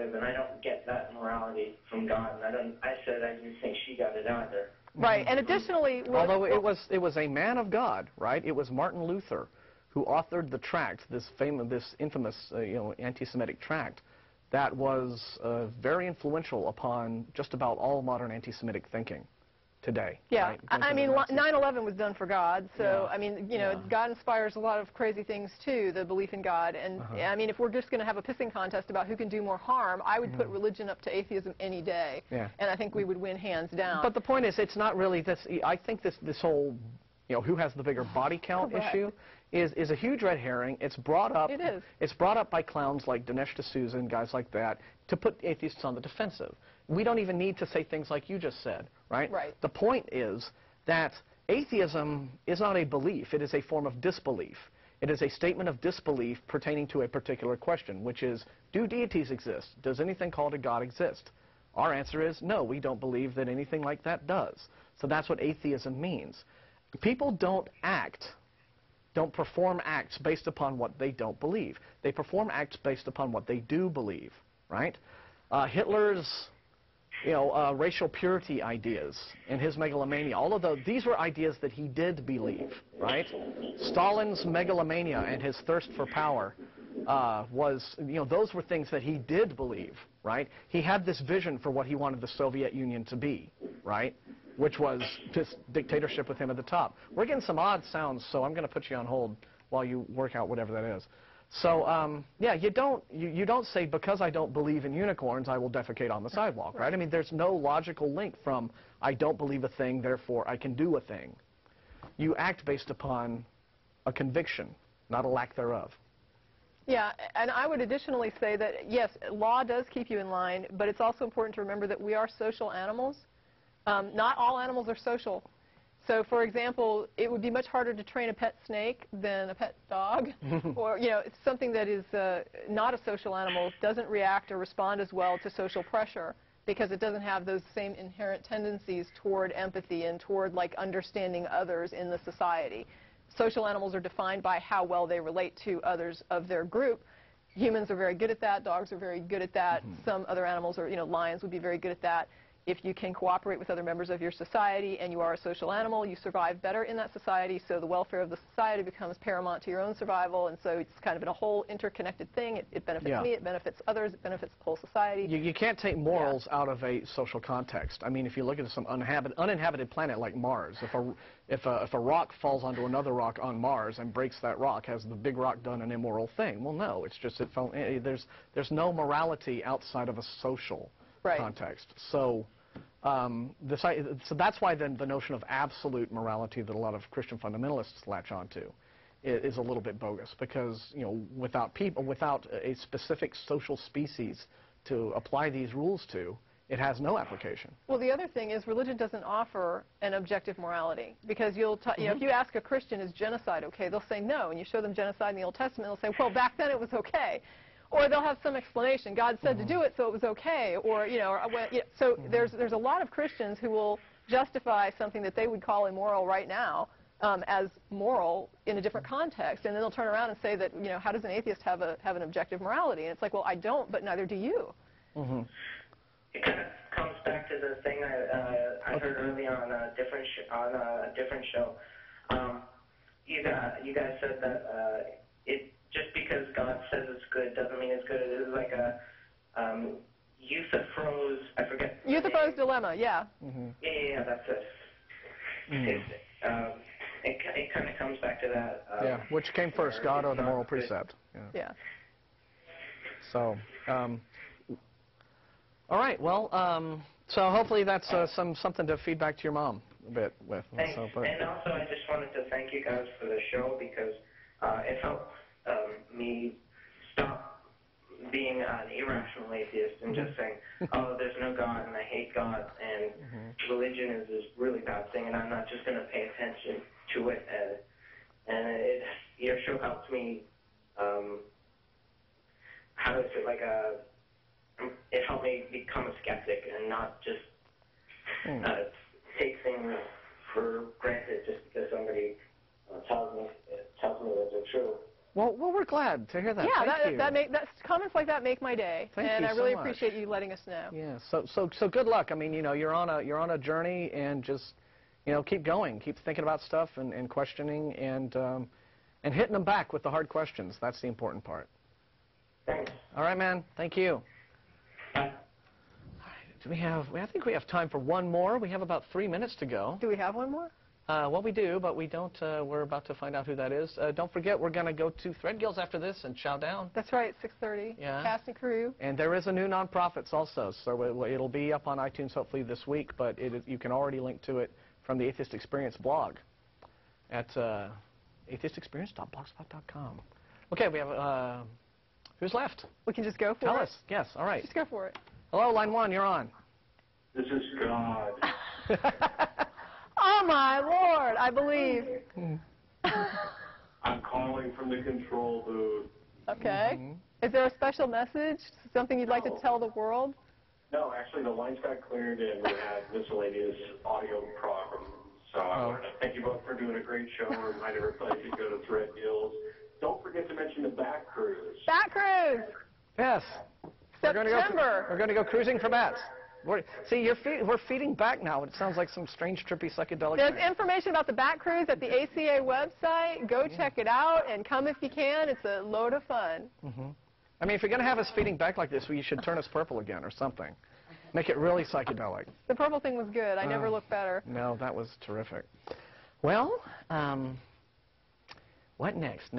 live, and I don't get that morality from God. And I said I didn't think she got it either. Right, and additionally, although it was a man of God, right? It was Martin Luther who authored the tract, this infamous, anti-Semitic tract, that was very influential upon just about all modern anti-Semitic thinking today. Yeah, right? I mean, 9/11 was done for God, so yeah. I mean, God inspires a lot of crazy things too, the belief in God, and I mean, if we're just going to have a pissing contest about who can do more harm, I would put religion up to atheism any day, and I think we would win hands down. But the point is, it's not really this. I think this whole, who has the bigger body count issue is a huge red herring. It's brought up. It is. It's brought up by clowns like Dinesh D'Souza and guys like that to put atheists on the defensive. We don't even need to say things like you just said, right? Right. The point is that atheism is not a belief. It is a form of disbelief. It is a statement of disbelief pertaining to a particular question, which is, do deities exist? Does anything called a God exist? Our answer is no, we don't believe that anything like that does. So that's what atheism means. People don't perform acts based upon what they don't believe. They perform acts based upon what they do believe, right? Hitler's racial purity ideas and his megalomania, all of these were ideas that he did believe, right? Stalin's megalomania and his thirst for power those were things that he did believe, right? He had this vision for what he wanted the Soviet Union to be, right? Which was just dictatorship with him at the top. We're getting some odd sounds, so I'm going to put you on hold while you work out whatever that is. So, yeah, you don't say, because I don't believe in unicorns, I will defecate on the sidewalk, right? I mean, there's no logical link from I don't believe a thing, therefore I can do a thing. You act based upon a conviction, not a lack thereof. Yeah, and I would additionally say that, yes, law does keep you in line, but it's also important to remember that we are social animals. Not all animals are social. So, for example, it would be much harder to train a pet snake than a pet dog. Or, it's something that is not a social animal, doesn't react or respond as well to social pressure because it doesn't have those same inherent tendencies toward empathy and toward, like, understanding others in the society. Social animals are defined by how well they relate to others of their group. Humans are very good at that. Dogs are very good at that. Some other animals, or lions, would be very good at that. If you can cooperate with other members of your society and you are a social animal, you survive better in that society, so the welfare of the society becomes paramount to your own survival, and so it's kind of in a whole interconnected thing. It benefits me, it benefits others, it benefits the whole society. You can't take morals out of a social context. I mean, if you look at some uninhabited planet like Mars, if a rock falls onto another rock on Mars and breaks that rock, has the big rock done an immoral thing? Well, no, it's just there's no morality outside of a social context. So, so that's why then the notion of absolute morality that a lot of Christian fundamentalists latch onto is a little bit bogus, because without a specific social species to apply these rules to, it has no application. Well, the other thing is religion doesn't offer an objective morality, because if you ask a Christian, is genocide okay? They'll say no, and you show them genocide in the Old Testament, they'll say, well, back then it was okay. Or they'll have some explanation. God said to do it, so it was okay. Or, so there's a lot of Christians who will justify something that they would call immoral right now as moral in a different context, and then they'll turn around and say that, how does an atheist have an objective morality? And it's like, well, I don't, but neither do you. It kind of comes back to the thing I heard early on a different show. You guys said that just because God says it's good doesn't mean it's good. It is like a Euthyphro's, I forget. Euthyphro's dilemma, yeah. Yeah, that's it. It kind of comes back to that. Which came first, God or the moral precept? Yeah. So, all right. Well, so hopefully that's something to feed back to your mom a bit with. And also, I just wanted to thank you guys for the show, because it helped me stop being an irrational atheist and just saying, oh, there's no God and I hate God and religion is this really bad thing and I'm not just going to pay attention to it. And your show helped me, it helped me become a skeptic and not just take things for granted just because somebody tells me that they're true. Well, we're glad to hear that. Yeah, Thank you. comments like that make my day, Thank and you I really so much. appreciate you letting us know. Yeah. So good luck. I mean, you know, you're on a journey, and just, you know, keep going, keep thinking about stuff and questioning and hitting them back with the hard questions. That's the important part. Thanks. All right, man. Thank you. Bye. I think we have time for one more. We have about 3 minutes to go. Do we have one more? Well, we do, but we don't. We're about to find out who that is. Don't forget, we're going to go to Threadgills after this and chow down. That's right, 6:30. Yeah. Cast and crew. And there is a new nonprofits also, so it'll be up on iTunes hopefully this week, but you can already link to it from the Atheist Experience blog at atheistexperience.blogspot.com. Okay, we have, who's left? We can just go for it. Tell us. Yes, all right. Just go for it. Hello, line 1, you're on. This is God. Oh, my Lord, I believe. I'm calling from the control booth. Okay. Mm-hmm. Is there a special message, something you'd like to No. tell the world? No, actually, the lines got cleared and we had miscellaneous audio problems. So I wanted to thank you both for doing a great show. Remind everybody to go to Threadgills. Don't forget to mention the back cruise. Bat Cruise! Yes. September! We're going to go cruising for bats. See, we're feeding back now. It sounds like some strange, trippy, psychedelic There's thing. information about the Bat Cruise at the ACA website. Go check it out and come if you can. It's a load of fun. Mm-hmm. I mean, if you're going to have us feeding back like this, well, you should turn us purple again or something. Make it really psychedelic. The purple thing was good. I never looked better. No, that was terrific. Well, what next?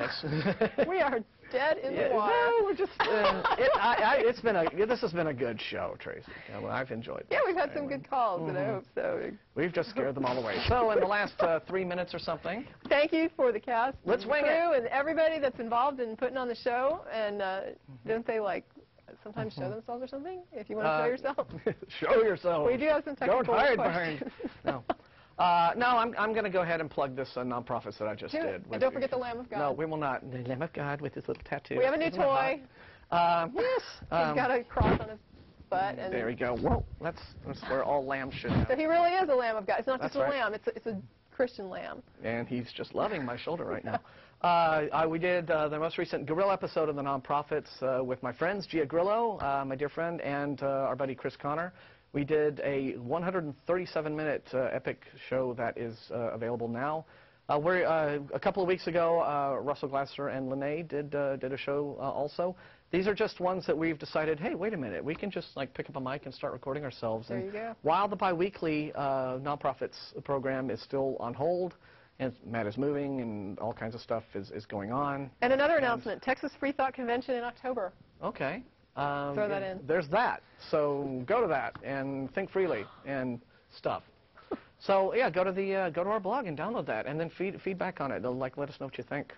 We are dead in the water. No, we're just. This has been a good show, Tracy. Well, I've enjoyed it. Yeah, we've had some good calls, and I hope so. We've just scared them all away. So, in the last 3 minutes or something, Thank you for the cast, Let's wing crew, and everybody that's involved in putting on the show. And don't they sometimes show themselves or something? If you want to show yourself, show yourself. we do have some technical Don't hide questions. behind. No, I'm going to go ahead and plug this nonprofits that I just did. And don't forget the Lamb of God. No, we will not. The Lamb of God with his little tattoo. We have a new Isn't that toy. hot? Yes. He's got a cross on his butt. And There we go. Whoa, that's where all lambs should have. so he really is a Lamb of God. It's not That's just a right. lamb. It's a Christian lamb. And he's just loving my shoulder right now. We did the most recent Gorilla episode of the nonprofits with my friends, Gia Grillo, my dear friend, and our buddy Chris Connor. We did a 137-minute epic show that is available now. A couple of weeks ago, Russell Glasser and Lene did a show also. These are just ones that we've decided, hey, wait a minute, we can just pick up a mic and start recording ourselves. There you go. While the biweekly nonprofits program is still on hold, and Matt is moving, and all kinds of stuff is going on. And another announcement, Texas Free Thought Convention in October. Okay. Throw that in. There's that. So go to that and think freely and stuff. So yeah, go to our blog and download that, and then feedback on it. They'll let us know what you think.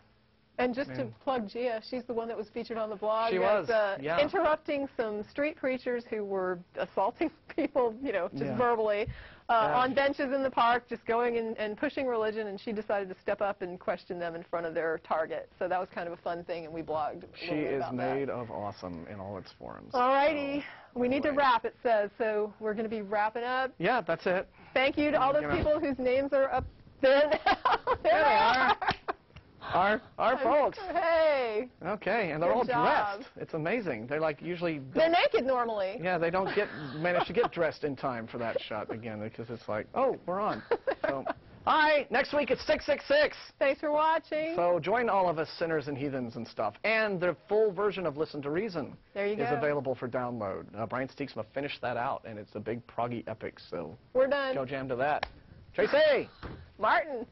And just to plug Gia, she's the one that was featured on the blog. She was, yeah. Interrupting some street preachers who were assaulting people, just Yeah. verbally, on benches in the park, just going and pushing religion, and she decided to step up and question them in front of their target. So that was kind of a fun thing, and we blogged a She little bit is about made that. of awesome in all its forms. All righty. So, We need to anyway. wrap, it says, so we're going to be wrapping up. Yeah, that's it. Thank you to all those people whose names are up there now. There they are. Our folks. Hey. Okay, and they're Good all job. dressed. It's amazing. They're usually. They're naked normally. Yeah, they don't manage to get dressed in time for that shot again, because it's like, oh, we're on. So, all right, next week it's 666. Thanks for watching. So join all of us sinners and heathens and stuff. And the full version of Listen to Reason There you is go. available for download. Brian Steeksma finished that out, and it's a big proggy epic, so We're done. go jam to that. Tracy! Martin.